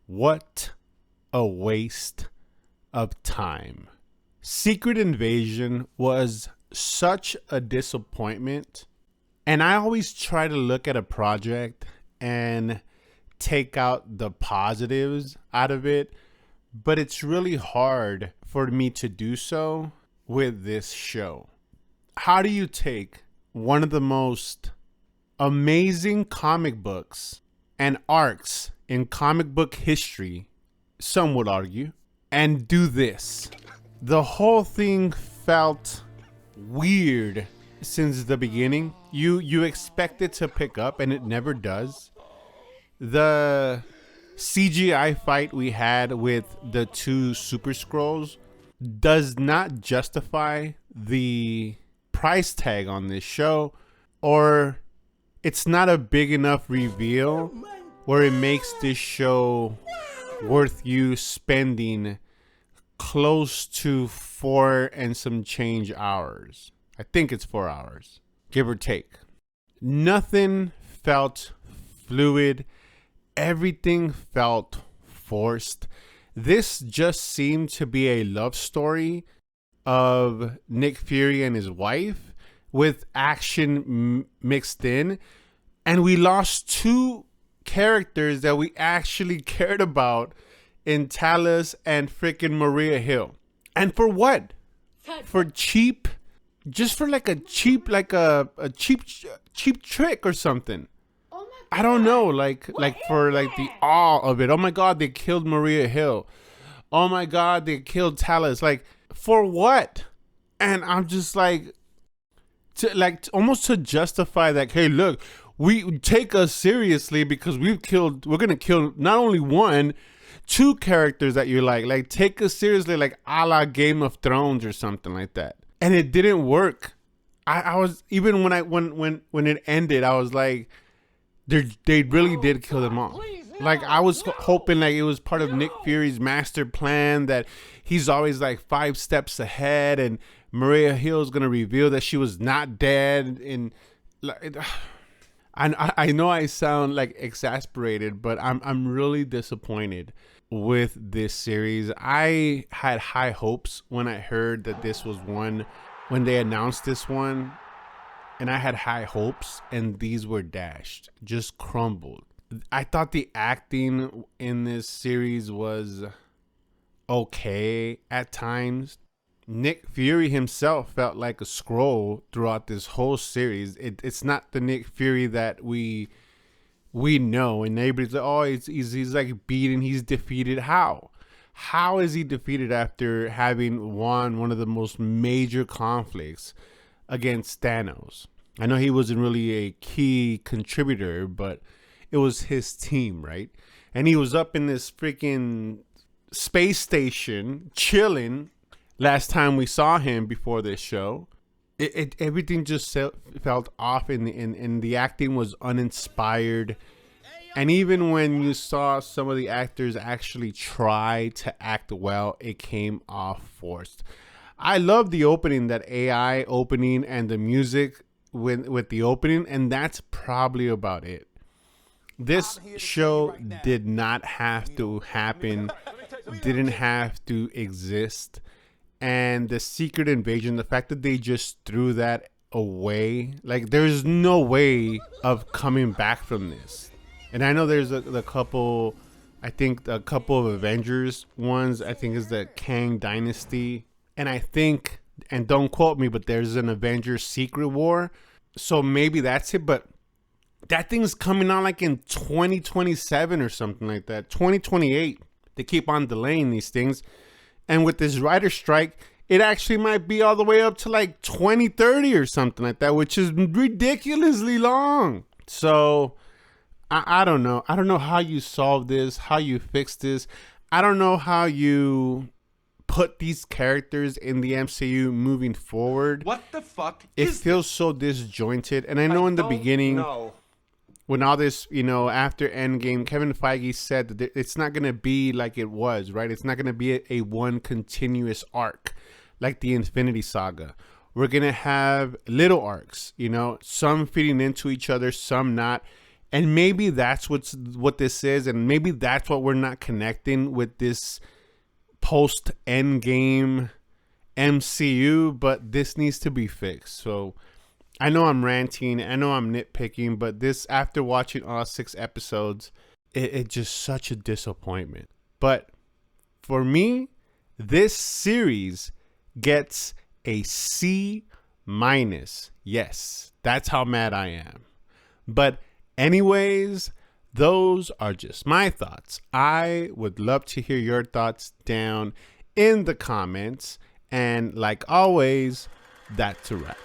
What a waste of time. Secret Invasion was such a disappointment. And I always try to look at a project and take out the positives out of it. But it's really hard for me to do so with this show. How do you take one of the most amazing comic books and arcs in comic book history, some would argue, and do this? The whole thing felt weird since the beginning. You expect it to pick up and it never does. The CGI fight we had with the two Super Skrulls does not justify the price tag on this show, or it's not a big enough reveal where it makes this show worth you spending close to 4 and some change hours. I think it's 4 hours, give or take. Nothing felt fluid. Everything felt forced. This just seemed to be a love story of Nick Fury and his wife with action mixed in. And we lost two characters that we actually cared about in Talos and freaking Maria Hill. And for what? For cheap, just for like a cheap, cheap trick or something. I don't know, like for like the awe of it. Oh my God, they killed Maria Hill. Oh my God, they killed Talos. Like, for what? And I'm just like, almost to justify that. Hey, look, we take us seriously because we're gonna kill not only one, two characters that you like take us seriously, like a la Game of Thrones or something like that. And it didn't work. I was, even when it ended, I was like, they really did kill them all. Like, I was hoping like it was part of Nick Fury's master plan, that he's always like 5 steps ahead, and Maria Hill is gonna reveal that she was not dead. And like, I know I sound like exasperated, but I'm really disappointed with this series. I had high hopes when I heard that this was one, when they announced this one. And I had high hopes, and these were dashed, just crumbled. I thought the acting in this series was okay at times. Nick Fury himself felt like a Skrull throughout this whole series. It's not the Nick Fury that we know, and everybody's like, oh, he's like beaten, he's defeated. How is he defeated after having won one of the most major conflicts against Thanos? I know he wasn't really a key contributor, but it was his team, right? And he was up in this freaking space station chilling last time we saw him before this show. Everything just felt off, and the acting was uninspired. And even when you saw some of the actors actually try to act well, it came off forced. I love the opening, that AI opening, and the music with the opening, and that's probably about it. This show did not have to happen, didn't have to exist. And the Secret Invasion, the fact that they just threw that away, like, there's no way of coming back from this. And I know there's a couple, I think a couple of Avengers ones, I think is the Kang Dynasty. And I think, and don't quote me, but there's an Avengers Secret War. So maybe that's it. But that thing's coming out like in 2027 or something like that. 2028. They keep on delaying these things. And with this writer strike, it actually might be all the way up to like 2030 or something like that, which is ridiculously long. So I don't know. I don't know how you solve this, how you fix this. I don't know how you put these characters in the MCU moving forward. What the fuck? It feels so disjointed. And I know in the beginning, when all this, after Endgame, Kevin Feige said that it's not going to be like it was, right? It's not going to be a one continuous arc like the Infinity Saga. We're going to have little arcs, some feeding into each other, some not. And maybe that's what this is, and maybe that's what we're not connecting with this post Endgame MCU, but this needs to be fixed. So I know I'm ranting, I know I'm nitpicking, but this, after watching all 6 episodes, it just such a disappointment. But for me, this series gets a C minus. Yes, that's how mad I am. But anyways, those are just my thoughts. I would love to hear your thoughts down in the comments. And like always, that's a wrap.